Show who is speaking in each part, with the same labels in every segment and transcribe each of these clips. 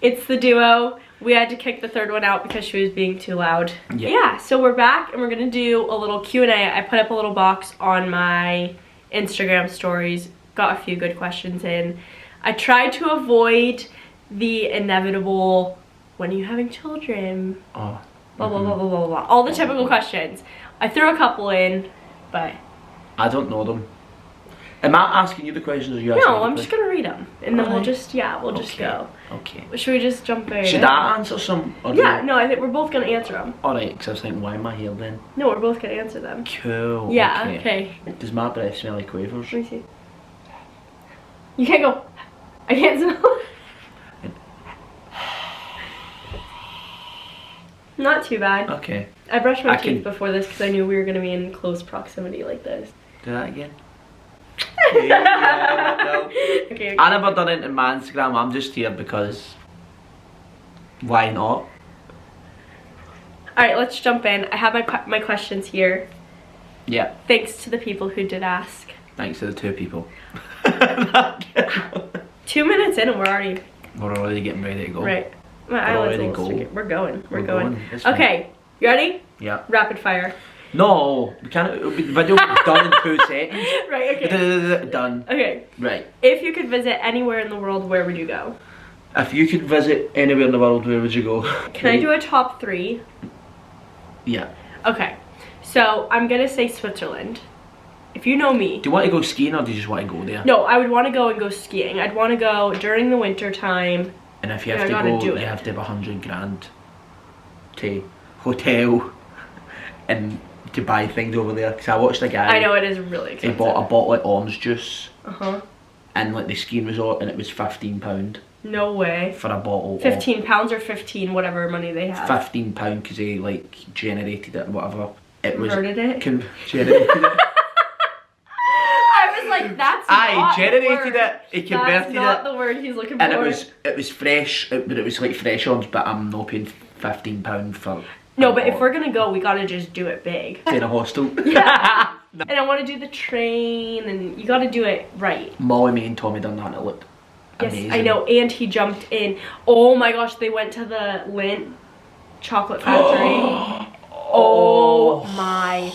Speaker 1: It's the duo. We had to kick the third one out because she was being too loud. Yeah, so we're back and we're gonna do a little Q&A. I put up a little box on my Instagram stories, got a few good questions in. I tried to avoid the inevitable, when are you having children?
Speaker 2: Oh.
Speaker 1: Blah, blah, blah, blah, blah, blah. All the typical questions. I threw a couple in, but...
Speaker 2: I don't know them. Am I asking you the questions or you asking me?
Speaker 1: No, I'm just gonna read them. And then we'll just, we'll just go.
Speaker 2: Okay.
Speaker 1: Should we just jump in?
Speaker 2: Should I answer some?
Speaker 1: Yeah, no, I think we're both gonna answer them.
Speaker 2: Alright, because I was thinking, why am I here then?
Speaker 1: No, we're both gonna answer them.
Speaker 2: Cool.
Speaker 1: Yeah, okay.
Speaker 2: Does my breath smell like quavers?
Speaker 1: Let me see. You can't go. I can't smell. Not too bad.
Speaker 2: Okay.
Speaker 1: I brushed my teeth before this because I knew we were gonna be in close proximity like this.
Speaker 2: Do that again. No.
Speaker 1: Okay.
Speaker 2: I never done it in my Instagram. I'm just here because why not?
Speaker 1: Alright, let's jump in. I have my questions here.
Speaker 2: Yeah.
Speaker 1: Thanks to the people who did ask.
Speaker 2: Thanks to the two people.
Speaker 1: 2 minutes in and we're
Speaker 2: already getting ready to go.
Speaker 1: Right. My eyelids a little sticky. We're going. Okay, you ready?
Speaker 2: Yeah.
Speaker 1: Rapid fire.
Speaker 2: No, we can't. The video will be done in 2 seconds.
Speaker 1: Right, okay.
Speaker 2: Done.
Speaker 1: Okay.
Speaker 2: Right.
Speaker 1: If you could visit anywhere in the world, where would you go?
Speaker 2: If you could visit anywhere in the world, where would you go?
Speaker 1: Can I do a top 3?
Speaker 2: Yeah.
Speaker 1: Okay. So, I'm gonna say Switzerland. If you know me.
Speaker 2: Do you want to go skiing or do you just want to go there?
Speaker 1: No, I would want to go and go skiing. I'd want to go during the winter time.
Speaker 2: And if you have to go, you have to have 100 grand to hotel and to buy things over there. Because I watched a guy.
Speaker 1: I know, it is really expensive.
Speaker 2: He bought a bottle of orange juice.
Speaker 1: And
Speaker 2: like the skiing resort, and it was £15.
Speaker 1: No way.
Speaker 2: For a bottle.
Speaker 1: £15 or 15, whatever money they have.
Speaker 2: £15 because he like generated it, whatever. It was.
Speaker 1: Converted it.
Speaker 2: Generated it.
Speaker 1: I was like, that's not
Speaker 2: generated it. He converted it.
Speaker 1: That's not the word he's looking for.
Speaker 2: And it was fresh, but it was like fresh orange. But I'm not paying £15 for.
Speaker 1: No, but if we're gonna go, we gotta just do it big.
Speaker 2: In a hostel.
Speaker 1: Yeah. And I want to do the train, and you gotta do it right.
Speaker 2: Molly, me and Tommy done that, and it looked amazing.
Speaker 1: Yes, I know. And he jumped in. Oh my gosh, they went to the Lindt chocolate factory. Oh my.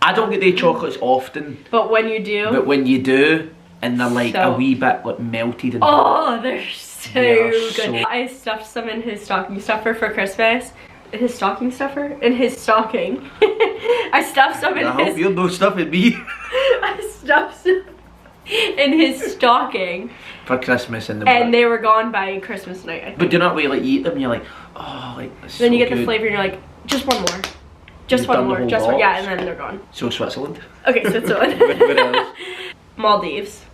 Speaker 2: I don't get the chocolates often.
Speaker 1: But when you do.
Speaker 2: But when you do, and they're like a wee bit like melted. And
Speaker 1: oh, they're so good.
Speaker 2: So
Speaker 1: I stuffed some in his stocking stuffer for Christmas. His stocking stuffer? In his stocking. I stuffed some in his... I hope
Speaker 2: you're no stuffing me.
Speaker 1: I stuffed some in his stocking.
Speaker 2: For Christmas and
Speaker 1: they were gone by Christmas night, I think.
Speaker 2: But do you not really eat them? You're like, oh, like,
Speaker 1: then
Speaker 2: so
Speaker 1: you get
Speaker 2: good.
Speaker 1: The flavor and you're like, just one more. Just one more. Just one. Yeah, and then they're gone.
Speaker 2: So Switzerland?
Speaker 1: Okay, Switzerland.
Speaker 2: Where else?
Speaker 1: Maldives.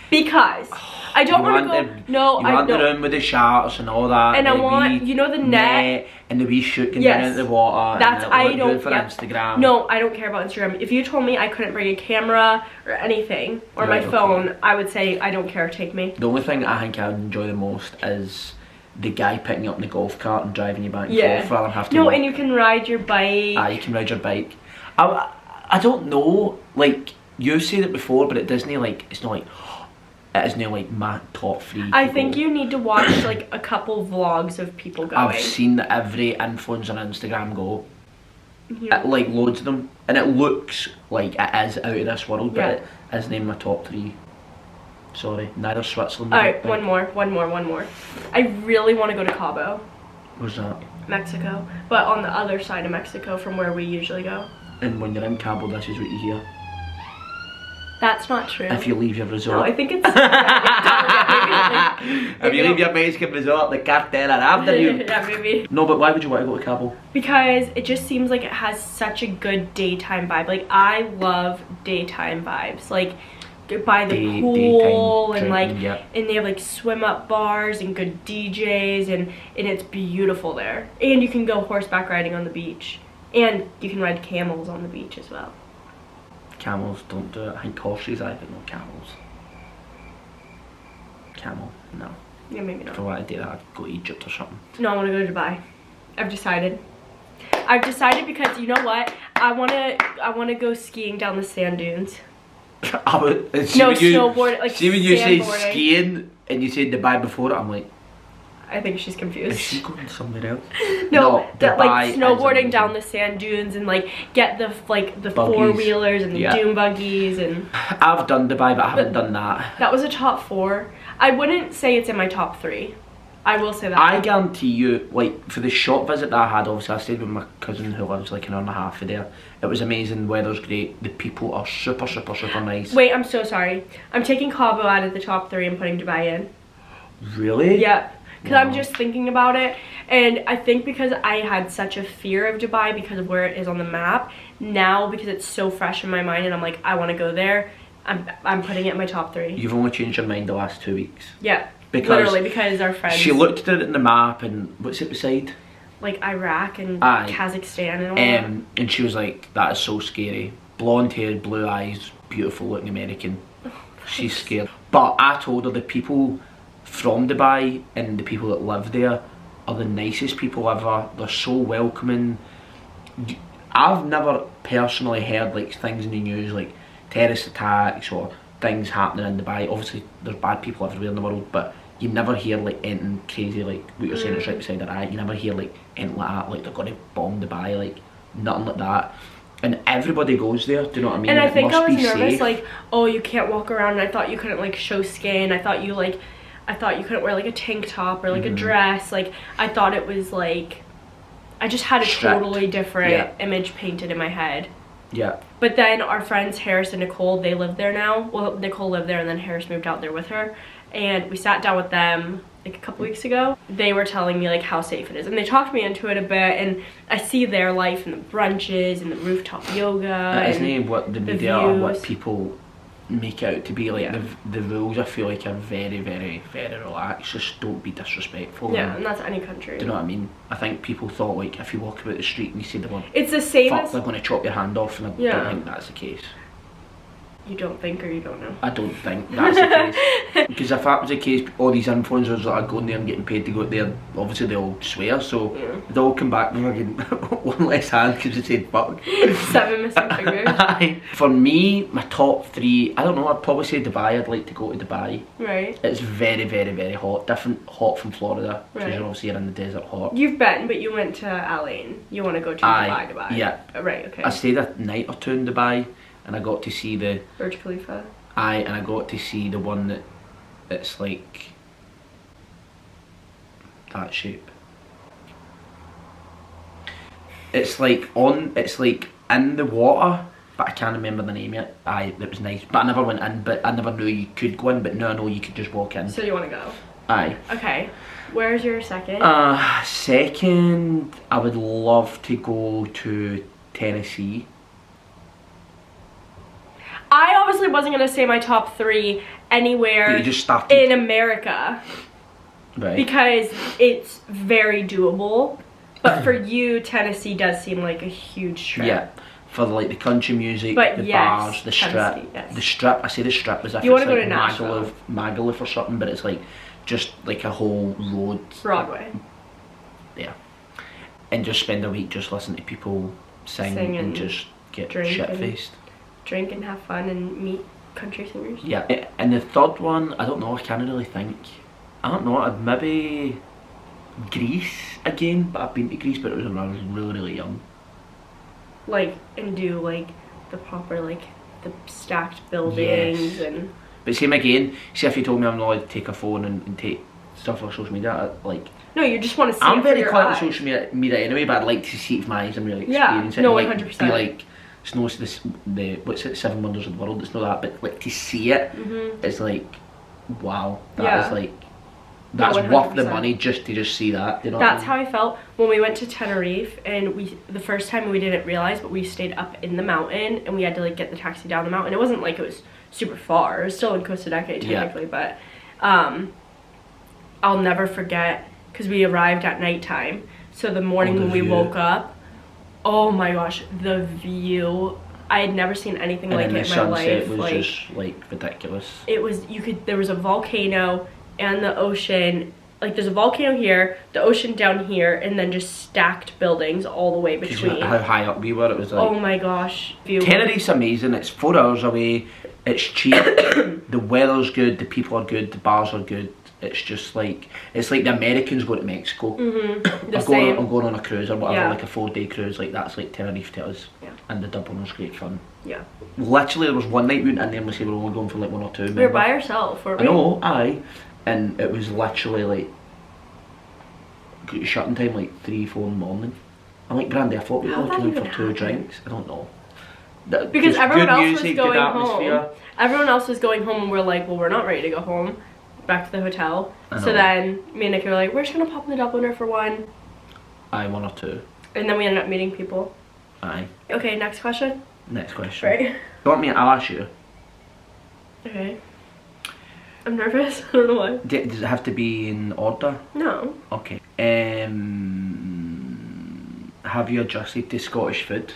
Speaker 1: Because I don't want to go. No,
Speaker 2: I want the room with the sharks and all that.
Speaker 1: And I want, you know, the net
Speaker 2: and the wee shoot going down into the water.
Speaker 1: That's
Speaker 2: and
Speaker 1: I don't.
Speaker 2: For Instagram.
Speaker 1: No, I don't care about Instagram. If you told me I couldn't bring a camera or anything or my phone, I would say I don't care. Take me.
Speaker 2: The only thing I think I would enjoy the most is the guy picking you up in the golf cart and driving you back and forth rather than have to walk.
Speaker 1: And you can ride your bike.
Speaker 2: You can ride your bike. I don't know, like, you said it before, but at Disney, like, it's not like, it isn't like my top 3
Speaker 1: I think you need to watch, like, a couple vlogs of people going.
Speaker 2: I've seen every influencer on Instagram go. Like, loads of them. And it looks like it is out of this world, but it isn't in my top 3. Sorry, neither Switzerland.
Speaker 1: Alright, one more. I really want to go to Cabo.
Speaker 2: Where's that?
Speaker 1: Mexico. But on the other side of Mexico from where we usually go.
Speaker 2: And when you're in Cabo, this is what you hear.
Speaker 1: That's not true.
Speaker 2: If you leave your resort.
Speaker 1: No, I think it's...
Speaker 2: If you leave your Mexican resort, the cartel are after you.
Speaker 1: Yeah, maybe.
Speaker 2: No, but why would you want to go to Cabo?
Speaker 1: Because it just seems like it has such a good daytime vibe. Like, I love daytime vibes. Like, by the pool and like, and they have like swim up bars and good DJs and it's beautiful there. And you can go horseback riding on the beach. And you can ride camels on the beach as well.
Speaker 2: Camels don't do it. I think horses, I but not camels. Camel, no.
Speaker 1: Yeah, maybe not.
Speaker 2: If I wanted to do that, I'd go to Egypt or something.
Speaker 1: No, I want to go to Dubai. I've decided. Because you know what? I wanna go skiing down the sand dunes.
Speaker 2: Snowboard. Like, see when you say skiing and you said Dubai before it, I'm like,
Speaker 1: I think she's confused.
Speaker 2: Is she going somewhere else?
Speaker 1: No,
Speaker 2: Dubai
Speaker 1: like snowboarding
Speaker 2: is
Speaker 1: down the sand dunes and like get the
Speaker 2: Buggies.
Speaker 1: four-wheelers and the dune buggies and...
Speaker 2: I've done Dubai, but I haven't done that.
Speaker 1: That was a top 4. I wouldn't say it's in my top 3. I will say that.
Speaker 2: I guarantee you, like, for the short visit that I had, obviously I stayed with my cousin who lives like an hour and a half of there. It was amazing, weather's great, the people are super, super, super nice.
Speaker 1: Wait, I'm so sorry. I'm taking Cabo out of the top 3 and putting Dubai in.
Speaker 2: Really?
Speaker 1: Yeah. Because
Speaker 2: Wow.
Speaker 1: I'm just thinking about it, and I think because I had such a fear of Dubai because of where it is on the map, now because it's so fresh in my mind and I'm like, I want to go there, I'm putting it in my top 3.
Speaker 2: You've only changed your mind the last 2 weeks.
Speaker 1: Yeah.
Speaker 2: Because
Speaker 1: literally, because our friends...
Speaker 2: She looked at it in the map and what's it beside?
Speaker 1: Like Iraq and Kazakhstan and all that.
Speaker 2: And she was like, that is so scary. Blonde hair, blue eyes, beautiful looking American. She's scared. But I told her the people from Dubai and the people that live there are the nicest people ever. They're so welcoming. I've never personally heard like things in the news like terrorist attacks or things happening in Dubai. Obviously there's bad people everywhere in the world, but you never hear like anything crazy like what you're saying, it's right beside Iraq. You never hear like anything like that, like they're going to bomb Dubai, like nothing like that. And everybody goes there, do you know what I mean?
Speaker 1: And I think I was nervous,
Speaker 2: safe.
Speaker 1: like, oh, you can't walk around, and I thought you couldn't like show skin. I thought you couldn't wear like a tank top or like a dress. Like I thought it was like, I just had a totally different image painted in my head.
Speaker 2: Yeah.
Speaker 1: But then our friends Harris and Nicole, they live there now. Well, Nicole lived there and then Harris moved out there with her. And we sat down with them like a couple weeks ago. They were telling me like how safe it is. And they talked me into it a bit. And I see their life in the brunches and the rooftop yoga.
Speaker 2: Isn't it what the media or what people make out to be like? The rules I feel like are very, very, very relaxed. Just don't be disrespectful.
Speaker 1: Yeah, and that's any country.
Speaker 2: Do you know what I mean? I think people thought like if you walk about the street and you see the one,
Speaker 1: it's the same
Speaker 2: fuck,
Speaker 1: as...
Speaker 2: they're going to chop your hand off, and I don't think that's the case.
Speaker 1: You don't think, or you don't know?
Speaker 2: I don't think that's the case. Because if that was the case, all these influencers that are going there and getting paid to go there, obviously they all swear, so they all come back with fucking one less hand because they said fuck.
Speaker 1: 7 missing fingers.
Speaker 2: For me, my top 3, I don't know, I'd probably say Dubai. I'd like to go to Dubai.
Speaker 1: Right.
Speaker 2: It's very, very, very hot. Different hot from Florida, because
Speaker 1: right.
Speaker 2: you're obviously in the desert hot.
Speaker 1: You've been, but you went to Alain. You want to go to Dubai.
Speaker 2: Yeah.
Speaker 1: Right, okay.
Speaker 2: I stayed a night or 2 in Dubai. And I got to see the
Speaker 1: Burj Khalifa.
Speaker 2: and I got to see the one that it's like that shape. It's like in the water, but I can't remember the name yet. It was nice, but I never went in. But I never knew you could go in. But now I know you could just walk in.
Speaker 1: So you want to go?
Speaker 2: Aye.
Speaker 1: Okay. Where's your second?
Speaker 2: Second, I would love to go to Tennessee.
Speaker 1: I obviously wasn't going to say my top 3 anywhere
Speaker 2: You just started.
Speaker 1: in America.
Speaker 2: Right.
Speaker 1: Because it's very doable. But for you, Tennessee does seem like a huge trip.
Speaker 2: Yeah. For like the country music,
Speaker 1: but
Speaker 2: the
Speaker 1: yes,
Speaker 2: bars, the strip.
Speaker 1: Yes.
Speaker 2: The strip, I say the strip as if
Speaker 1: you
Speaker 2: it's
Speaker 1: go
Speaker 2: like
Speaker 1: to
Speaker 2: Magaluf or something, but it's like just like a whole road.
Speaker 1: Broadway.
Speaker 2: Yeah. And just spend a week just listening to people sing and just get shit-faced.
Speaker 1: Drink and have fun and meet country singers.
Speaker 2: Yeah. And the third one, I don't know, I can't really think. I don't know, I'd maybe Greece again, but I've been to Greece, but it was when I was really, really young.
Speaker 1: Like, and do like the proper, like the stacked buildings and...
Speaker 2: But same again, see if you told me I'm not allowed to take a phone and take stuff off social media, like...
Speaker 1: No, you just want to see
Speaker 2: I'm
Speaker 1: it
Speaker 2: very
Speaker 1: for your
Speaker 2: quiet on
Speaker 1: eyes.
Speaker 2: social media anyway, but I'd like to see it with my eyes and really experience it.
Speaker 1: No,
Speaker 2: like,
Speaker 1: 100%.
Speaker 2: Be like, it's no the what's it, 7 Wonders of the World, it's not that, but like to see it, it's like, wow, that is like, that's worth the money just to see that. You know
Speaker 1: that's how I felt when we went to Tenerife, and the first time we didn't realize, but we stayed up in the mountain and we had to like get the taxi down the mountain. It wasn't like it was super far, it was still in Costa Rica technically, but I'll never forget because we arrived at nighttime, so the morning when we woke up, oh my gosh, the view, I had never seen anything like it in my life.
Speaker 2: It was like, just like ridiculous.
Speaker 1: It was, there was a volcano and the ocean, like there's a volcano here, the ocean down here, and then just stacked buildings all the way between.
Speaker 2: How high up we were, it was like,
Speaker 1: oh my gosh.
Speaker 2: Tenerife's amazing, it's 4 hours away, it's cheap, the weather's good, the people are good, the bars are good, It's just like, it's like the Americans go to Mexico.
Speaker 1: I'm
Speaker 2: going on a cruise or whatever,
Speaker 1: Yeah.
Speaker 2: like a 4-day cruise, like that's like Tenerife to us.
Speaker 1: Yeah.
Speaker 2: And the Dublin was great fun.
Speaker 1: Yeah.
Speaker 2: Literally there was one night we went in there and we said we were only going for like 1 or 2.
Speaker 1: We were by ourselves, weren't we?
Speaker 2: I know, aye. And it was literally like shutting time like 3-4 in the morning. I'm like, Brandy, I thought we were only coming for 2 drinks. I don't know.
Speaker 1: Because everyone else was
Speaker 2: music,
Speaker 1: going
Speaker 2: atmosphere.
Speaker 1: home. Everyone else was going home and we're like, well, we're not ready to go home. Back to the hotel.
Speaker 2: I know.
Speaker 1: So then me and Nicky were like, we're just gonna pop in the Dubliner for 1.
Speaker 2: Aye, 1 or 2.
Speaker 1: And then we ended up meeting people.
Speaker 2: Aye.
Speaker 1: Okay, next question.
Speaker 2: Next question.
Speaker 1: Right.
Speaker 2: You want me to ask you?
Speaker 1: Okay. I'm nervous. I don't know why.
Speaker 2: Does it have to be in order?
Speaker 1: No.
Speaker 2: Okay. Have you adjusted to Scottish food?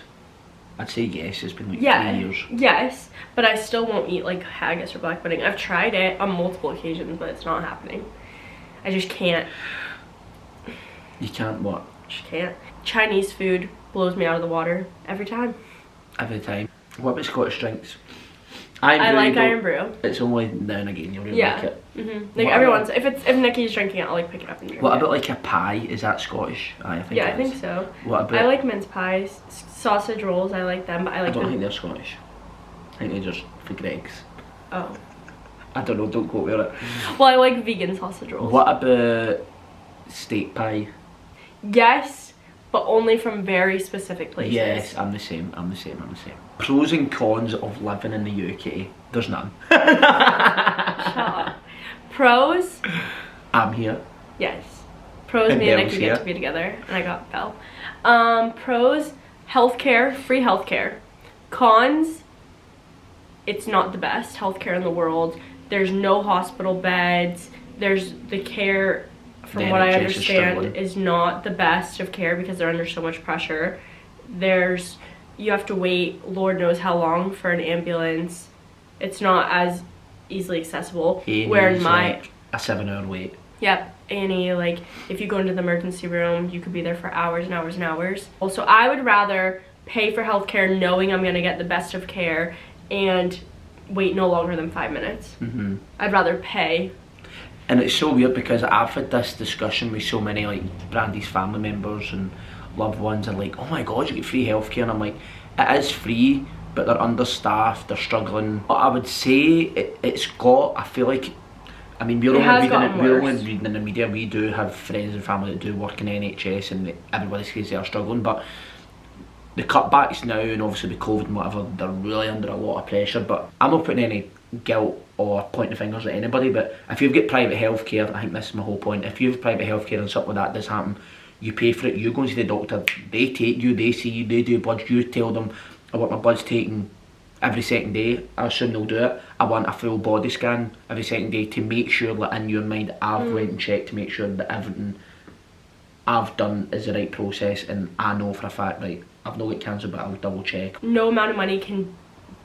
Speaker 2: I'd say yes, it's been like 3 years.
Speaker 1: Yes, but I still won't eat like haggis or black pudding. I've tried it on multiple occasions, but it's not happening. I just can't.
Speaker 2: You can't what?
Speaker 1: Just can't. Chinese food blows me out of the water every time.
Speaker 2: Every time. What about Scottish drinks?
Speaker 1: I like Iron Brew.
Speaker 2: It's only now and again you really like it.
Speaker 1: Like everyone's. If Nicky's drinking it, I'll like pick it up and drink it.
Speaker 2: What about like a pie? Is that Scottish? I think.
Speaker 1: Yeah, I think so.
Speaker 2: What about?
Speaker 1: I like mince pies, sausage rolls. I like them, but I like.
Speaker 2: I don't think they're Scottish. I think they're just for Greg's.
Speaker 1: Oh.
Speaker 2: I don't know. Don't quote me on it.
Speaker 1: Well, I like vegan sausage rolls.
Speaker 2: What about steak pie?
Speaker 1: Yes, but only from very specific places.
Speaker 2: Yes, I'm the same. Pros and cons of living in the UK. There's none.
Speaker 1: Shut up. Pros?
Speaker 2: I'm here.
Speaker 1: Yes. Pros,
Speaker 2: And
Speaker 1: me and
Speaker 2: Belle's
Speaker 1: Nicky
Speaker 2: here.
Speaker 1: get to be together, and I got Belle. Pros, healthcare, free healthcare. Cons, it's not the best healthcare in the world. There's no hospital beds. There's the care, from what I understand, is not the best of care because they're under so much pressure. You have to wait Lord knows how long for an ambulance. It's not as easily accessible. Where in my
Speaker 2: like a 7-hour wait.
Speaker 1: Yep, A&E, like if you go into the emergency room, you could be there for hours and hours and hours. Also, I would rather pay for healthcare knowing I'm gonna get the best of care and wait no longer than 5 minutes. I'd rather pay.
Speaker 2: And it's so weird because I've had this discussion with so many like Brandy's family members and loved ones and like, oh my god, you get free healthcare, and I'm like, it is free, but they're understaffed, they're struggling. But I would say it's got, I feel like, I mean, we're only reading in the media. We do have friends and family that do work in NHS and everybody says they're struggling, but the cutbacks now, and obviously with COVID and whatever, they're really under a lot of pressure. But I'm not putting any guilt or pointing fingers at anybody, but if you've got private healthcare, I think this is my whole point, if you have private healthcare and something like that does happen, you pay for it, you go and see the doctor, they take you, they see you, they do bloods, you tell them, I want my bloods taken every second day. I assume they'll do it. I want a full body scan every second day to make sure that in your mind I've went and checked to make sure that everything I've done is the right process, and I know for a fact, right, I've not got cancer, but I'll double check. No
Speaker 1: amount of money can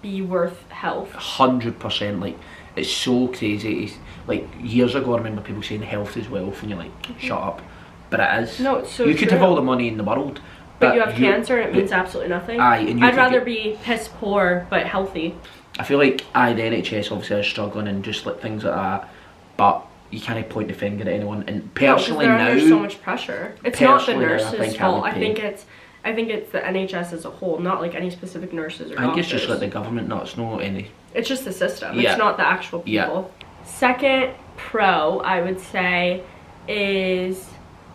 Speaker 1: be worth health.
Speaker 2: 100%, like, it's so crazy. It's, like, years ago I remember people saying health is wealth, and you're like, shut up. But it is.
Speaker 1: No, it's so
Speaker 2: you could have all the money in the world,
Speaker 1: but you have cancer and it means absolutely nothing.
Speaker 2: And
Speaker 1: I'd rather be piss poor but healthy.
Speaker 2: I feel like the NHS obviously is struggling and just like things like that, but you can't point the finger at anyone. And personally
Speaker 1: they're
Speaker 2: now,
Speaker 1: under so much pressure. It's not the nurses' fault. I think it's the NHS as a whole, not like any specific nurses or doctors.
Speaker 2: I think it's just like the government, it's not any.
Speaker 1: It's just the system. It's not the actual people. Second pro, I would say, is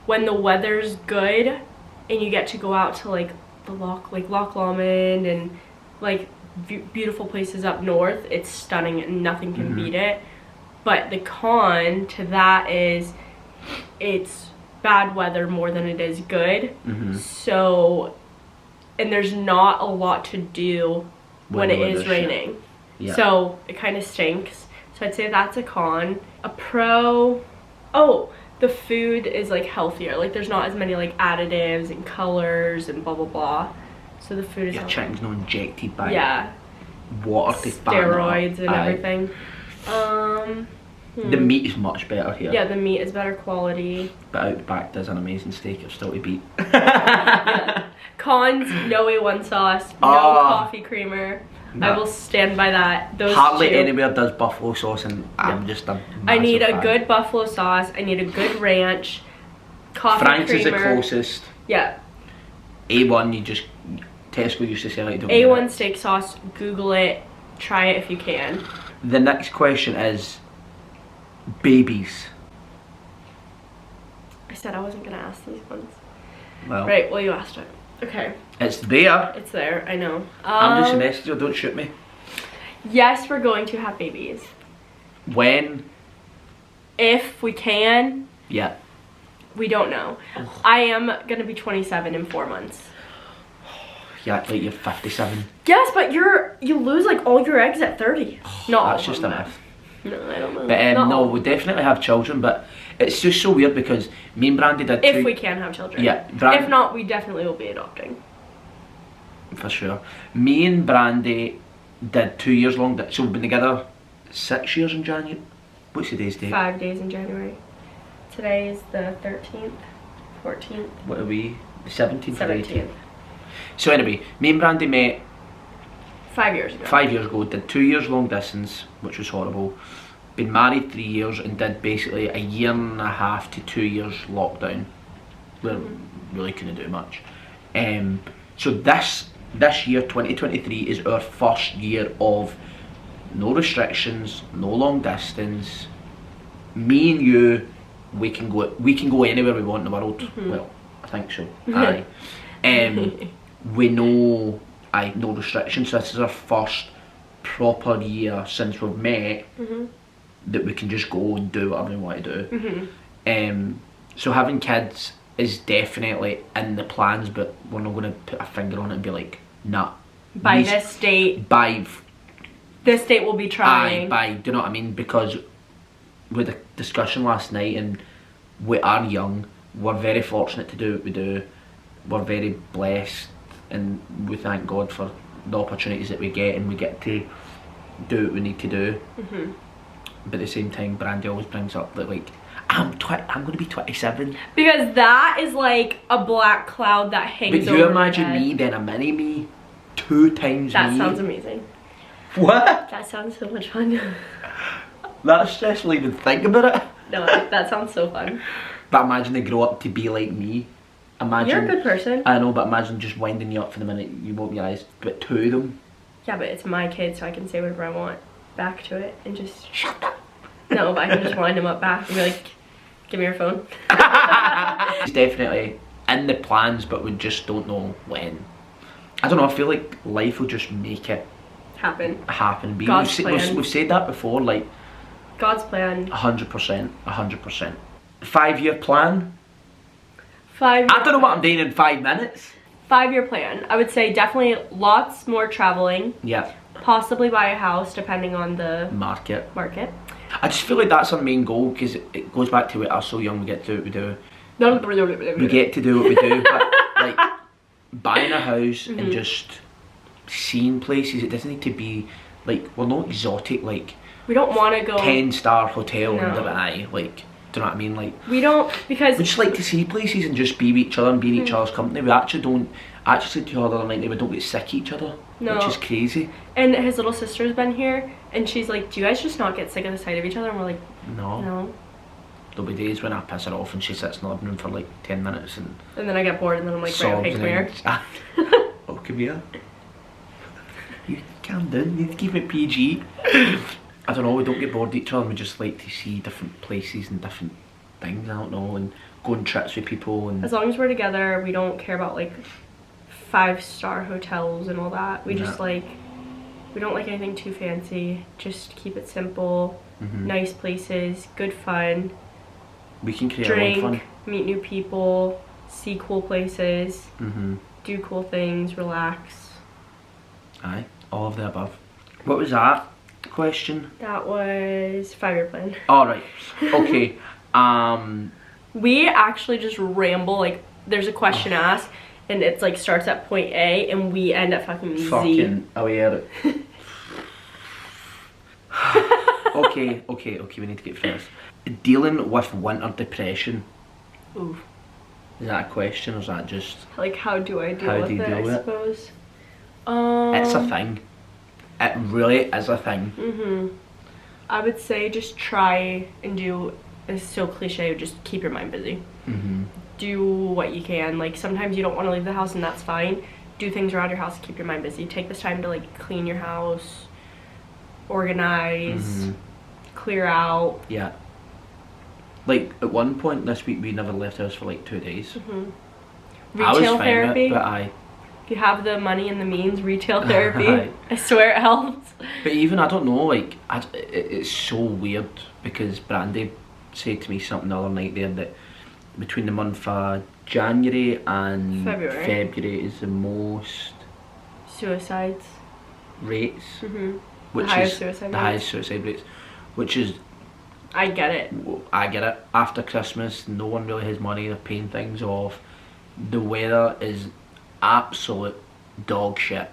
Speaker 1: when the weather's good and you get to go out to like the Loch Lomond and like beautiful places up north. It's stunning and nothing can beat it. But the con to that is it's bad weather more than it is good. So, and there's not a lot to do when it is raining. So it kind of stinks. So I'd say that's a con. A pro, the food is like healthier. Like there's not as many like additives and colors and blah blah blah. So the food is
Speaker 2: your chicken's not injected by water to
Speaker 1: steroids and everything.
Speaker 2: The meat is much better here.
Speaker 1: Yeah, the meat is better quality.
Speaker 2: But Outback does an amazing steak, it's still to beat.
Speaker 1: Cons, no A1 sauce, no coffee creamer. I will stand by that. Those
Speaker 2: hardly
Speaker 1: two.
Speaker 2: anywhere does buffalo sauce, and I'm just a
Speaker 1: I need a
Speaker 2: fan.
Speaker 1: good buffalo sauce. I need a good ranch. Coffee
Speaker 2: Frank's
Speaker 1: creamer.
Speaker 2: is the closest.
Speaker 1: Yeah.
Speaker 2: A1, you just Tesco used to sell it.
Speaker 1: A1 steak sauce. Google it. Try it if you can.
Speaker 2: The next question is babies.
Speaker 1: I said I wasn't gonna ask these ones.
Speaker 2: Well,
Speaker 1: right. Well, you asked it. Okay.
Speaker 2: it's there.
Speaker 1: It's there. I know.
Speaker 2: I'm just a messenger. Don't shoot me.
Speaker 1: Yes, we're going to have babies.
Speaker 2: When?
Speaker 1: If we can.
Speaker 2: Yeah.
Speaker 1: We don't know. I am gonna be 27 in 4 months.
Speaker 2: Yeah, like you're 57.
Speaker 1: Yes, but you lose like all your eggs at 30. No,
Speaker 2: That's just a myth.
Speaker 1: No, I don't know.
Speaker 2: But no, we'll definitely have children. But it's just so weird because me and Brandy did.
Speaker 1: If we can have children.
Speaker 2: Yeah.
Speaker 1: If not, we definitely will be adopting.
Speaker 2: For sure. Me and Brandy did 2 years long. So we've been together 6 years in January. What's today's date?
Speaker 1: 5 days in January. Today is the 13th, 14th.
Speaker 2: What are we? The 17th.
Speaker 1: 17th.
Speaker 2: So anyway, me and Brandy met
Speaker 1: 5 years ago.
Speaker 2: 5 years ago, did 2 years long distance, which was horrible. Been married 3 years and did basically a year and a half to 2 years lockdown. Where really couldn't do much. So this year, 2023, is our first year of no restrictions, no long distance. Me and you, we can go anywhere we want in the world. Well, I think so. Aye. We know no restrictions. So this is our first proper year since we've met that we can just go and do whatever we want to do. So having kids is definitely in the plans, but we're not going to put a finger on it and be like, nah.
Speaker 1: By this date. This date we'll be trying.
Speaker 2: Do you know what I mean? Because with the discussion last night, and we are young, we're very fortunate to do what we do. We're very blessed, and we thank God for the opportunities that we get, and we get to do what we need to do. But at the same time, Brandy always brings up that like, I'm going to be 27.
Speaker 1: Because that is like a black cloud that hangs over
Speaker 2: But you imagine
Speaker 1: your head.
Speaker 2: me, then a mini me, 2 times
Speaker 1: That
Speaker 2: me.
Speaker 1: sounds amazing.
Speaker 2: What?
Speaker 1: That sounds so much fun.
Speaker 2: That's stressful even think about it.
Speaker 1: No, that sounds so fun.
Speaker 2: But imagine they grow up to be like me. Imagine.
Speaker 1: You're a good person.
Speaker 2: I know, but imagine just winding you up for the minute you won't realise. But 2 of them.
Speaker 1: Yeah, but it's my kid, so I can say whatever I want back to it and just shut up. No, but I can just wind him up back and be like, give me your phone.
Speaker 2: It's definitely in the plans, but we just don't know when. I don't know, I feel like life will just make it
Speaker 1: happen.
Speaker 2: God's plan. We've said that before, like
Speaker 1: God's plan.
Speaker 2: 100%, 100%. 5-year plan?
Speaker 1: 5
Speaker 2: I don't know what I'm doing in 5 minutes.
Speaker 1: 5-year plan. I would say definitely lots more traveling.
Speaker 2: Yeah.
Speaker 1: Possibly buy a house depending on the
Speaker 2: market.
Speaker 1: I
Speaker 2: just feel like that's our main goal, because it goes back to we are so young, we get to do what we do. We get to do what we do, but like buying a house and just seeing places, it doesn't need to be like, we're not exotic, like
Speaker 1: we don't want to go
Speaker 2: 10-star hotel in Dubai, like, do you know what I mean? Like,
Speaker 1: we don't, because
Speaker 2: we just like to see places and just be with each other and be in each other's company. We actually don't say to each other like we don't get sick of each other, which is crazy.
Speaker 1: And his little sister's been here and she's like, do you guys just not get sick of the sight of each other? And we're like, no. There'll
Speaker 2: be days when I piss her off and she sits in the living room for like 10 minutes and
Speaker 1: then I get bored and then I'm like, right, okay, come here.
Speaker 2: Oh, come here. You calm down, you need to keep it PG. I don't know, we don't get bored of each other and we just like to see different places and different things, I don't know, and go on trips with people. And
Speaker 1: as long as we're together, we don't care about like 5-star hotels and all that. We just like, we don't like anything too fancy. Just keep it simple, nice places, good fun.
Speaker 2: We can create
Speaker 1: drink,
Speaker 2: a lot of fun.
Speaker 1: Meet new people, see cool places, do cool things, relax.
Speaker 2: Aye, all of the above. What was that question?
Speaker 1: That was 5-year plan.
Speaker 2: Alright, okay.
Speaker 1: We actually just ramble, like there's a question asked and it's like starts at point A and we end at fucking Z.
Speaker 2: Aware. Okay, we need to get through this. Dealing with winter depression.
Speaker 1: Ooh.
Speaker 2: Is that a question or is that just...
Speaker 1: like, how do I deal with it, I suppose?
Speaker 2: It's a thing. it really is a thing.
Speaker 1: I would say just try and do, it's so cliche, just keep your mind busy. Do what you can. Like sometimes you don't want to leave the house and that's fine. Do things around your house, keep your mind busy. Take this time to like clean your house, organize, clear out.
Speaker 2: Yeah. Like at one point this week we never left the house for like 2 days.
Speaker 1: Retail therapy.
Speaker 2: But
Speaker 1: if you have the money and the means, retail therapy, I swear it helps.
Speaker 2: But even, I don't know, like, it's so weird because Brandy said to me something the other night there that between the month of January and February is the most
Speaker 1: suicides
Speaker 2: rates, which
Speaker 1: the highest
Speaker 2: is
Speaker 1: suicide
Speaker 2: the
Speaker 1: rates.
Speaker 2: highest suicide rates, which is,
Speaker 1: I get it.
Speaker 2: After Christmas, no one really has money, they're paying things off. The weather is absolute dog shit.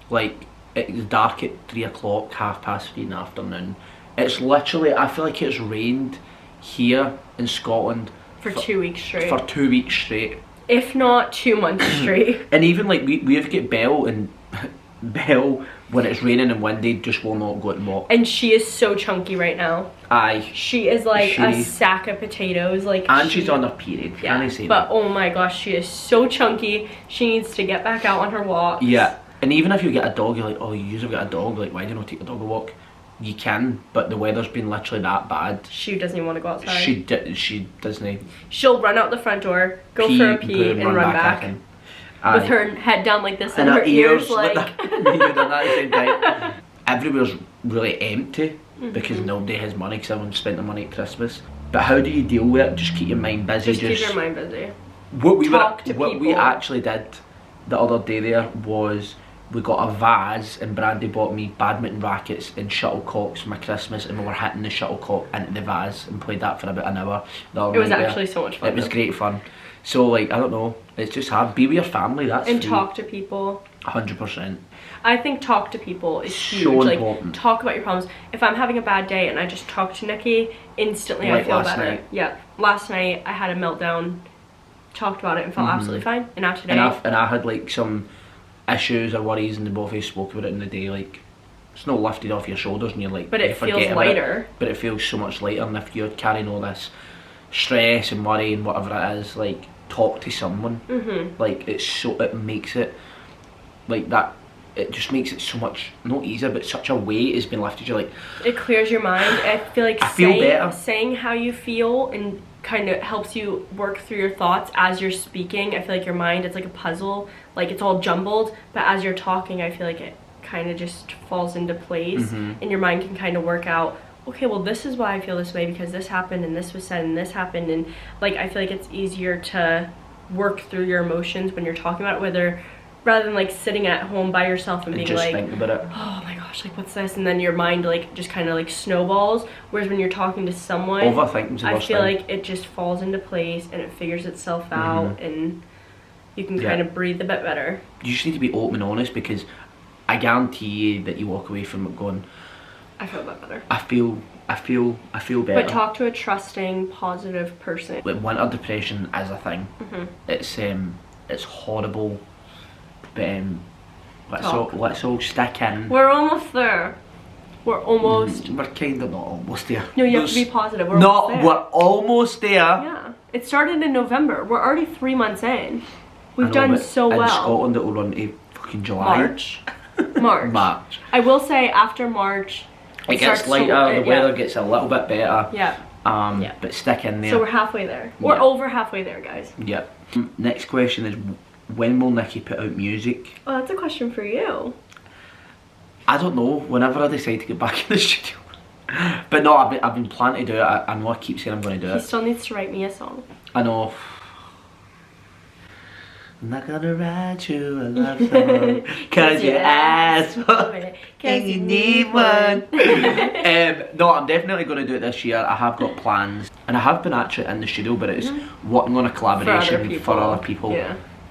Speaker 2: Like, it's dark at 3 o'clock, 3:30 in the afternoon. It's literally, I feel like it's rained here in Scotland
Speaker 1: for 2 weeks straight.
Speaker 2: For 2 weeks straight.
Speaker 1: If not 2 months straight.
Speaker 2: And even like we've got Belle, and Belle, when it's raining and windy, just will not go out and walk. And
Speaker 1: she is so chunky right now.
Speaker 2: Aye.
Speaker 1: She is like a sack of potatoes. Like,
Speaker 2: and she's on her period.
Speaker 1: Yeah.
Speaker 2: Can I say
Speaker 1: but
Speaker 2: that?
Speaker 1: Oh my gosh, she is so chunky. She needs to get back out on her walks.
Speaker 2: Yeah. And even if you get a dog, you're like, oh, you usually get a dog. Like, why do you not take the dog a walk? You can, but the weather's been literally that bad.
Speaker 1: She doesn't even want to go outside.
Speaker 2: She doesn't.
Speaker 1: She'll run out the front door, go for a pee, and run back. With her head down like this and her ears like...
Speaker 2: Everywhere's really empty because nobody has money because everyone spent their money at Christmas. But how do you deal with it? Just keep your mind busy.
Speaker 1: Just keep your mind busy.
Speaker 2: What we actually did the other day there was we got a vase and Brandy bought me badminton rackets and shuttlecocks for my Christmas, and we were hitting the shuttlecock into the vase and played that for about an hour.
Speaker 1: It was actually so much fun.
Speaker 2: It was great fun. So like, I don't know, it's just hard. Be with your family, that's
Speaker 1: and free. Talk to people.
Speaker 2: 100%.
Speaker 1: I think talk to people is huge.
Speaker 2: So
Speaker 1: like,
Speaker 2: important.
Speaker 1: Talk about your problems. If I'm having a bad day and I just talk to Nicky, instantly I feel better. Night. Yeah. Last night I had a meltdown, talked about it and felt absolutely fine. And now today.
Speaker 2: And I had like some issues or worries, and the both of you spoke about it in the day. Like, it's not lifted off your shoulders and you're like,
Speaker 1: but it feels lighter.
Speaker 2: But it feels so much lighter, and if you're carrying all this stress and worry and whatever it is, like, talk to someone. Like, it makes it like that. It just makes it so much, not easier, but such a weight has been lifted. You're like,
Speaker 1: it clears your mind. I feel like saying how you feel and kind of helps you work through your thoughts as you're speaking. I feel like your mind, it's like a puzzle, like it's all jumbled, but as you're talking I feel like it kind of just falls into place, and your mind can kind of work out, okay, well this is why I feel this way because this happened and this was said and this happened, and like I feel like it's easier to work through your emotions when you're talking about it, rather than like sitting at home by yourself and being like, think about it. Oh my gosh, like what's this, and then your mind like just kind of like snowballs. Whereas when you're talking to someone,
Speaker 2: overthinking's the worst
Speaker 1: I feel
Speaker 2: thing.
Speaker 1: like it just falls into place and it figures itself out, and you can kind of breathe a bit better.
Speaker 2: You just need to be open and honest, because I guarantee you that you walk away from it going,
Speaker 1: I feel a bit better.
Speaker 2: I feel better.
Speaker 1: But talk to a trusting, positive person.
Speaker 2: Like, winter depression is a thing. It's horrible. But let's all stick in.
Speaker 1: We're almost there. We're almost.
Speaker 2: We're kind of not almost there.
Speaker 1: No, you have to be positive. We're almost there.
Speaker 2: We're almost there.
Speaker 1: Yeah. It started in November. We're already 3 months in. We've done so well.
Speaker 2: In Scotland it will run to fucking July.
Speaker 1: March. I will say after March
Speaker 2: it gets lighter, the weather gets a little bit better.
Speaker 1: Yeah.
Speaker 2: But stick in there.
Speaker 1: So we're halfway there. We're over halfway there, guys.
Speaker 2: Yep. Next question is, when will Nicky put out music?
Speaker 1: Oh, that's a question for you.
Speaker 2: I don't know. Whenever I decide to get back in the studio. But no, I've been planning to do it. I know I keep saying I'm going to do it.
Speaker 1: He still needs to write me a song.
Speaker 2: I know. I'm not gonna write you a love song cause you asked for it, cause you need one. No, I'm definitely going to do it this year. I have got plans, and I have been actually in the studio, but it's working on a collaboration for other people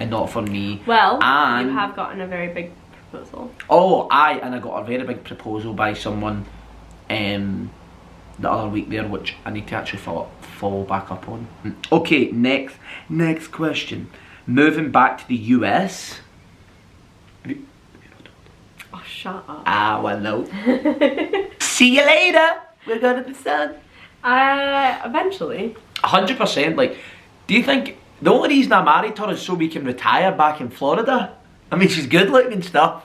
Speaker 2: and not for me.
Speaker 1: Well, you have gotten a very big proposal.
Speaker 2: Oh, and I got a very big proposal by someone the other week there, which I need to actually follow back up on. Okay, next question. Moving back to the US.
Speaker 1: Oh, shut up.
Speaker 2: Ah, well, no. See you later. We're going to the sun.
Speaker 1: Eventually.
Speaker 2: 100%. Like, do you think the only reason I married her is so we can retire back in Florida? I mean, she's good looking and stuff.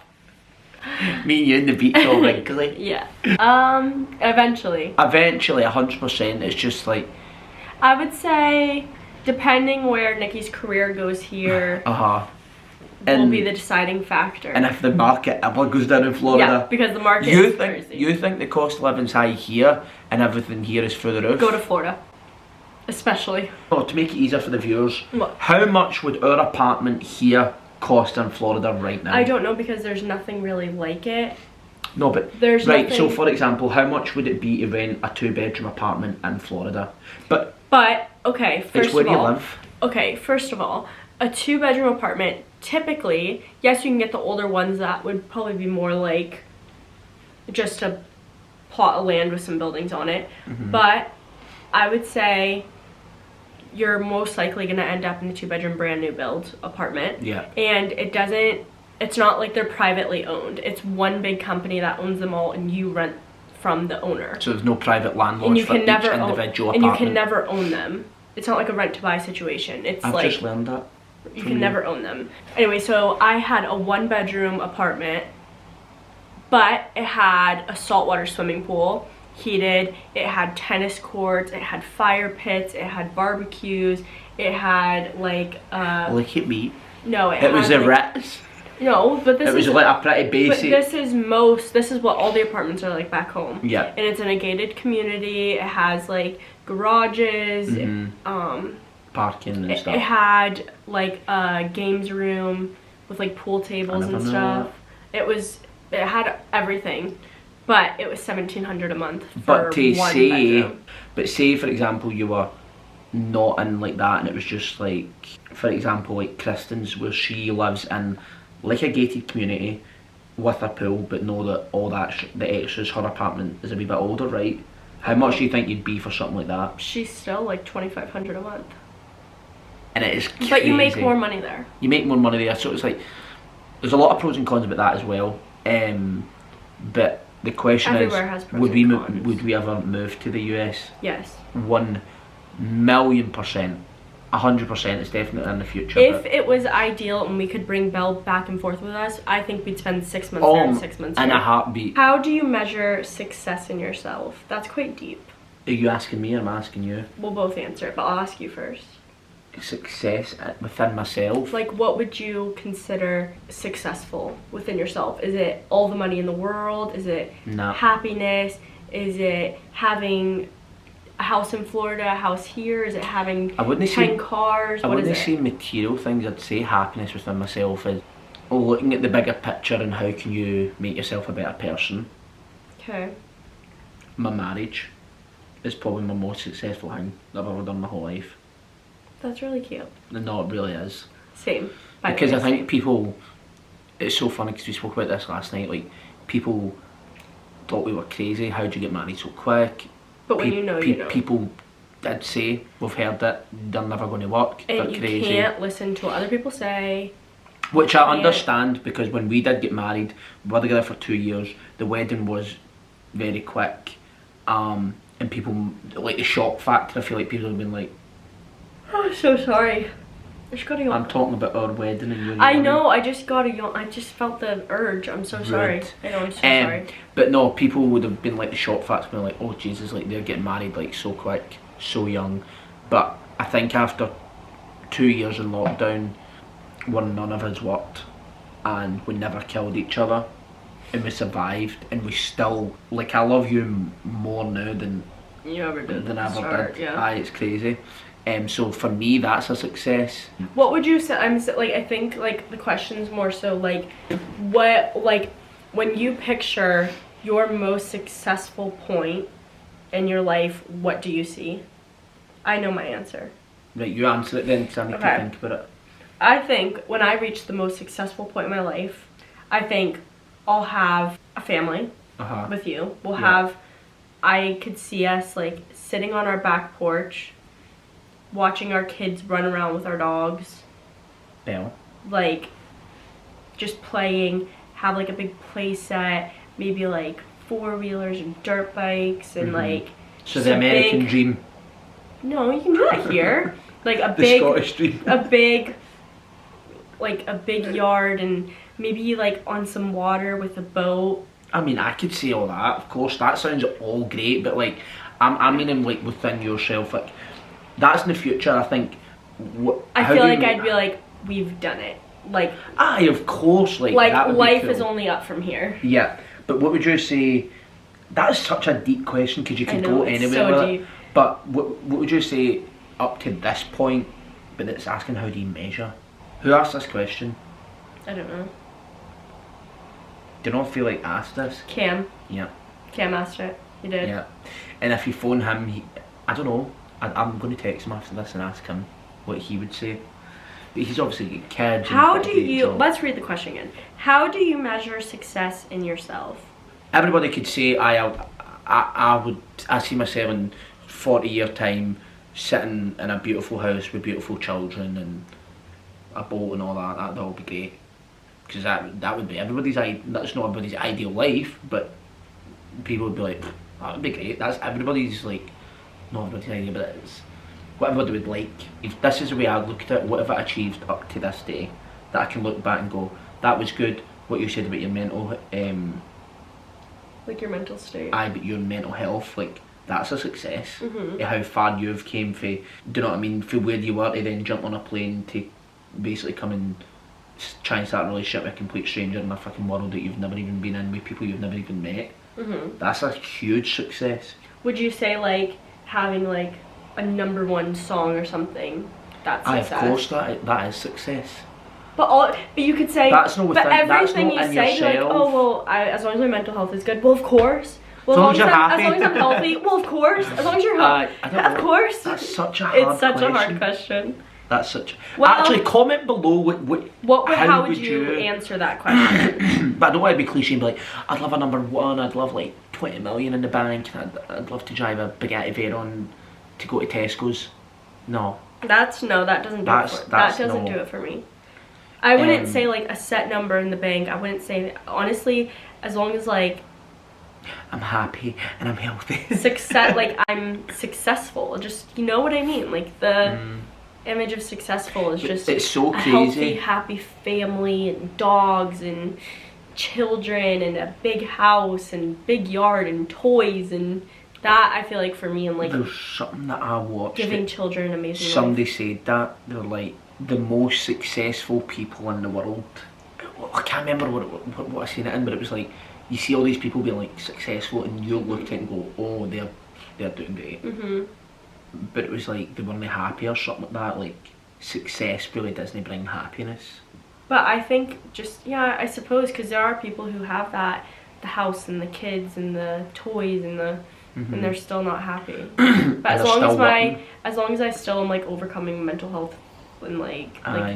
Speaker 2: Me and you in the beach all wrinkly.
Speaker 1: Yeah. Eventually.
Speaker 2: Eventually, 100%. It's just like...
Speaker 1: I would say, depending where Nicky's career goes here, will be the deciding factor.
Speaker 2: And if the market ever goes down in Florida...
Speaker 1: Yeah, because the market is crazy.
Speaker 2: You think the cost of living's high here, and everything here is through the roof?
Speaker 1: Go to Florida. Especially.
Speaker 2: Oh, to make it easier for the viewers,
Speaker 1: what?
Speaker 2: How much would our apartment here cost in Florida right now?
Speaker 1: I don't know, because there's nothing really like it.
Speaker 2: No, but
Speaker 1: there's
Speaker 2: right.
Speaker 1: Nothing...
Speaker 2: So, for example, how much would it be to rent a 2-bedroom apartment in Florida? But
Speaker 1: okay,
Speaker 2: it's where you live.
Speaker 1: Okay, first of all, a 2-bedroom apartment, typically, yes, you can get the older ones that would probably be more like just a plot of land with some buildings on it. But I would say you're most likely going to end up in a 2-bedroom brand new build apartment.
Speaker 2: Yeah.
Speaker 1: And it's not like they're privately owned. It's one big company that owns them all, and you rent from the owner.
Speaker 2: So there's no private landlords for each individual apartment.
Speaker 1: And you can never own them. It's not like a rent to buy situation.
Speaker 2: I've just learned that.
Speaker 1: You can never own them. Anyway, so I had a 1-bedroom apartment, but it had a saltwater swimming pool, heated. It had tennis courts. It had fire pits. It had barbecues. It had like
Speaker 2: Look at me.
Speaker 1: No,
Speaker 2: it was a Ritz.
Speaker 1: No, but
Speaker 2: it was like a pretty basic.
Speaker 1: But this is what all the apartments are like back home.
Speaker 2: Yeah.
Speaker 1: And it's in a gated community. It has like garages,
Speaker 2: parking and stuff.
Speaker 1: It had like a games room with like pool tables and stuff. It had everything, but it was $1,700 a month for one bedroom.
Speaker 2: But say for example you were not in like that, and it was just like, for example, like Kristen's, where she lives in like a gated community with a pool, but know that all that the extras, her apartment is a wee bit older, right? How much do you think you'd be for something like that? She's still like $2,500 a month. And it is crazy.
Speaker 1: But you make more money there.
Speaker 2: You make more money there, so it's like, there's a lot of pros and cons about that as well. But the question
Speaker 1: Everywhere
Speaker 2: is,
Speaker 1: has pros and cons.
Speaker 2: would we ever move to the US?
Speaker 1: Yes.
Speaker 2: 1,000,000%. 100% is definitely in the future.
Speaker 1: If it was ideal and we could bring Belle back and forth with us, I think we'd spend 6 months there and 6 months
Speaker 2: in
Speaker 1: here.
Speaker 2: a heartbeat.
Speaker 1: How do you measure success in yourself? That's quite deep.
Speaker 2: Are you asking me or am I asking you?
Speaker 1: We'll both answer it, but I'll ask you first.
Speaker 2: Success within myself?
Speaker 1: Like, what would you consider successful within yourself? Is it all the money in the world? Is it happiness? Is it having a house in Florida, a house here? Is it having 10 cars?
Speaker 2: I wouldn't say material things. I'd say happiness within myself is looking at the bigger picture and how can you make yourself a better person.
Speaker 1: Okay.
Speaker 2: My marriage is probably my most successful thing I've ever done my whole life.
Speaker 1: That's really cute.
Speaker 2: No, it really is.
Speaker 1: Same.
Speaker 2: Because I think people, it's so funny because we spoke about this last night, like people thought we were crazy, how'd you get married so quick?
Speaker 1: But when you know, you know.
Speaker 2: People did say, we've heard it, they're never going to work,
Speaker 1: and
Speaker 2: they're crazy.
Speaker 1: And you can't listen to what other people say.
Speaker 2: Which I understand, because when we did get married, we were together for 2 years, the wedding was very quick. And people, like the shock factor, I feel like people have been like,
Speaker 1: oh, I'm so sorry. I just got a yawn.
Speaker 2: I'm talking about our wedding and you.
Speaker 1: I know, I just got a yawn. I just felt the urge. I'm so sorry. I know, I'm so sorry.
Speaker 2: But no, people would have been like the shock factor, being like, oh Jesus, like they're getting married like so quick, so young. But I think after 2 years in lockdown, when none of us worked and we never killed each other and we survived and we still, like, I love you more now than
Speaker 1: you ever did.
Speaker 2: Than I ever did. Yeah. Aye, it's crazy. So for me, that's a success.
Speaker 1: What would you say? I think like the question's more so like, what, like, when you picture your most successful point in your life, what do you see? I know my answer.
Speaker 2: Right, you answer it then, because I need to think about it.
Speaker 1: I think when I reach the most successful point in my life, I think I'll have a family with you. We'll have, I could see us like sitting on our back porch, watching our kids run around with our dogs.
Speaker 2: Belle.
Speaker 1: Like, just playing, have like a big play set, maybe like 4-wheelers and dirt bikes and like.
Speaker 2: So the American dream.
Speaker 1: No, you can do that here. Like a
Speaker 2: the Scottish dream.
Speaker 1: a big yard and maybe like on some water with a boat.
Speaker 2: I mean, I could say all that. Of course, that sounds all great, but like, I mean, like within yourself, like that's in the future. I think.
Speaker 1: I feel like I'd be like, we've done it. Like,
Speaker 2: aye, of course. Like
Speaker 1: life
Speaker 2: cool.
Speaker 1: is only up from here.
Speaker 2: Yeah, but what would you say? That is such a deep question because you could go anywhere
Speaker 1: so
Speaker 2: with
Speaker 1: deep.
Speaker 2: it. But what would you say up to this point? But it's asking how do you measure? Who asked this question?
Speaker 1: I don't know.
Speaker 2: Do you not feel like asked this?
Speaker 1: Cam.
Speaker 2: Yeah.
Speaker 1: Cam asked it. He did.
Speaker 2: Yeah. And if you phone him, I don't know. I'm going to text him after this and ask him what he would say. But he's obviously got kids.
Speaker 1: How do you? Let's read the question again. How do you measure success in yourself?
Speaker 2: Everybody could say I see myself in 40-year time sitting in a beautiful house with beautiful children and a boat and all that. That would be great. Because that would be that's not everybody's ideal life, but people would be like, that would be great. That's everybody's like, not everybody's idea, but it's what everybody would like. If this is the way I looked at it, what have I achieved up to this day that I can look back and go, that was good. What you said about your mental,
Speaker 1: like your mental state.
Speaker 2: But your mental health, like that's a success. How far you've came for, do you know what I mean? For where you were to then jump on a plane to basically come and try and start a relationship with a complete stranger in a fucking world that you've never even been in with people you've never even met. That's a huge success.
Speaker 1: Would you say like having like a #1 song or something? That's success.
Speaker 2: Of course, that is success.
Speaker 1: But you could say
Speaker 2: that's not within,
Speaker 1: but everything
Speaker 2: that's not
Speaker 1: you say, like, oh well, as long as my mental health is good, well of course. Well, as long as I'm healthy, well of course. As long as you're healthy, of course.
Speaker 2: That's such a hard question.
Speaker 1: It's such a hard question.
Speaker 2: That's such. Well, actually, comment below
Speaker 1: how would you answer that question?
Speaker 2: But I don't want to be cliche and be like, I'd love a #1. I'd love like 20 million in the bank. I'd love to drive a Bugatti Veyron to go to Tesco's. No. That doesn't
Speaker 1: do it for me. I wouldn't say like a set number in the bank. I wouldn't say, honestly, as long as like
Speaker 2: I'm happy and I'm healthy.
Speaker 1: Success, like I'm successful. Just, you know what I mean? Like the image of successful is just
Speaker 2: it's so crazy.
Speaker 1: Healthy, happy family and dogs and children and a big house and big yard and toys, and that I feel like for me, and like
Speaker 2: there's something that I watched.
Speaker 1: Giving children an amazing
Speaker 2: Somebody
Speaker 1: life.
Speaker 2: said that they're like the most successful people in the world. I can't remember what I seen it in, but it was like you see all these people being like successful, and you look at it and go, oh, they're doing great. But it was like they weren't happy or something like that. Like success really doesn't bring happiness.
Speaker 1: But I think just, yeah, I suppose, because there are people who have that, the house and the kids and the toys and the and they're still not happy. But as long as I still am like overcoming mental health and like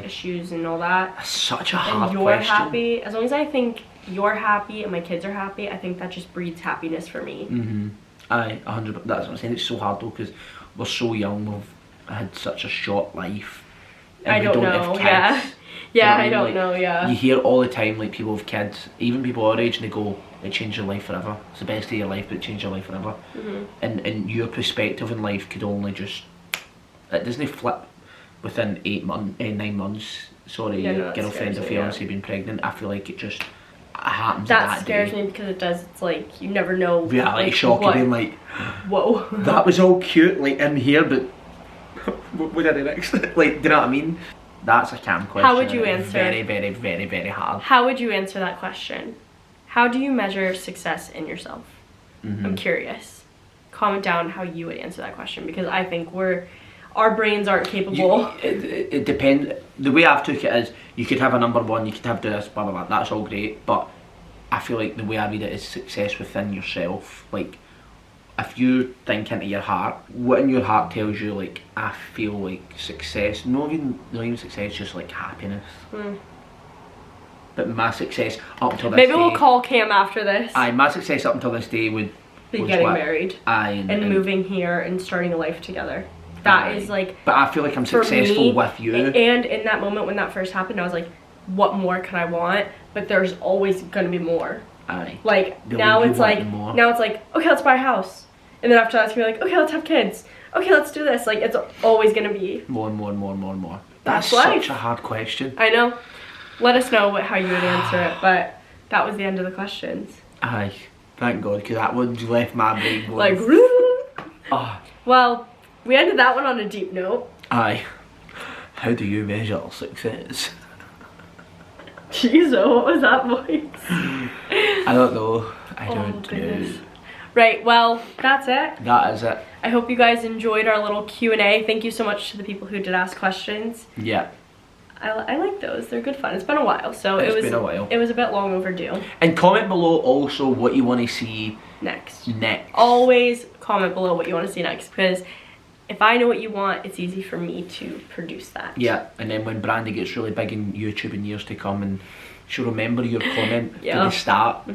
Speaker 1: issues and all that.
Speaker 2: That's such a hard
Speaker 1: question. And you're happy. As long as I think you're happy and my kids are happy, I think that just breeds happiness for me.
Speaker 2: Aye, 100%. That's what I'm saying. It's so hard though, because we're so young. We've had such a short life.
Speaker 1: I don't know. Yeah. Yeah, I don't know. Yeah.
Speaker 2: You hear all the time like people with kids, even people our age, and they go, "It changed your life forever. It's the best day of your life, but it changed your life forever." And your perspective in life could only just, it doesn't flip within 9 months. Sorry, girlfriend or fiance being pregnant. I feel like it just happens.
Speaker 1: That scares me because it does. It's like you never know.
Speaker 2: Reality shock of being like,
Speaker 1: whoa,
Speaker 2: that was all cute, like in here, but what did it next? Like, do you know what I mean? That's a Cam question.
Speaker 1: How would you answer?
Speaker 2: Very, very, very, very hard.
Speaker 1: How would you answer that question? How do you measure success in yourself? I'm curious. Comment down how you would answer that question, because I think our brains aren't capable.
Speaker 2: It depends. The way I've took it is, you could have a #1, you could have this, blah blah blah. That's all great, but I feel like the way I read it is success within yourself. Like, if you think into your heart, what in your heart tells you, like, I feel like success, not even success, just like happiness. But my success up until this day,
Speaker 1: maybe we'll call Cam after this.
Speaker 2: My success up until this day would
Speaker 1: be getting married. And moving here and starting a life together. That is like.
Speaker 2: But I feel like I'm successful with you.
Speaker 1: And in that moment when that first happened, I was like, what more could I want? But there's always gonna be more.
Speaker 2: Aye.
Speaker 1: Like now it's like, okay, let's buy a house. And then after that, it's gonna be like, okay, let's have kids. Okay, let's do this. Like, it's always gonna be
Speaker 2: more and more and more and more and more.
Speaker 1: That's
Speaker 2: such a hard question.
Speaker 1: I know. Let us know how you would answer it, but that was the end of the questions.
Speaker 2: Aye, thank God, because that one left my brain going.
Speaker 1: Like,
Speaker 2: oh.
Speaker 1: Well, we ended that one on a deep note.
Speaker 2: Aye. How do you measure success?
Speaker 1: Jeez, what was that voice?
Speaker 2: I don't know. I don't know.
Speaker 1: Right, well, that's it.
Speaker 2: That is it.
Speaker 1: I hope you guys enjoyed our little Q&A. Thank you so much to the people who did ask questions.
Speaker 2: Yeah.
Speaker 1: I like those. They're good fun. It's been a while, so
Speaker 2: it's been a while.
Speaker 1: It was a bit long overdue.
Speaker 2: And comment below also what you want to see
Speaker 1: next.
Speaker 2: Always
Speaker 1: comment below what you want to see next, because if I know what you want, it's easy for me to produce that.
Speaker 2: Yeah, and then when Brandy gets really big in YouTube in years to come, and she'll remember your comment to the start,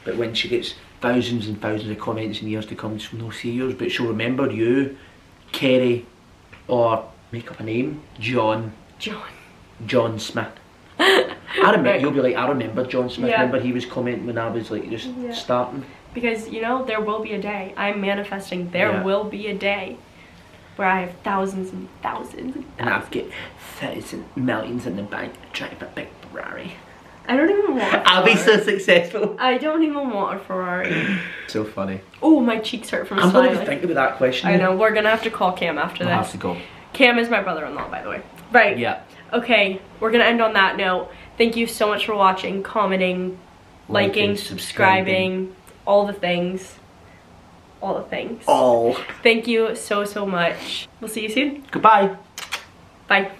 Speaker 2: but when she gets thousands and thousands of comments in years to come, she'll not see yours, but she'll remember you, Kerry, or make up a name, John Smith. I remember, you'll be like, I remember John Smith. Yeah. Remember he was commenting when I was like just starting. Because
Speaker 1: you know, there will be a day. I'm manifesting. There will be a day where I have thousands and thousands.
Speaker 2: And I've got millions in the bank. Drive a big Ferrari.
Speaker 1: I don't even want a Ferrari.
Speaker 2: I'll be so successful.
Speaker 1: I don't even want a Ferrari.
Speaker 2: So funny.
Speaker 1: Oh, my cheeks hurt from
Speaker 2: smiling.
Speaker 1: smiling.
Speaker 2: I'm not even thinking about that question.
Speaker 1: I know, we're gonna have to call Cam after this.
Speaker 2: We'll have to go.
Speaker 1: Cam is my brother-in-law, by the way. Right.
Speaker 2: Yeah.
Speaker 1: Okay, we're gonna end on that note. Thank you so much for watching, commenting, liking, subscribing, all the things. All the things.
Speaker 2: All.
Speaker 1: Thank you so much. We'll see you soon.
Speaker 2: Goodbye.
Speaker 1: Bye.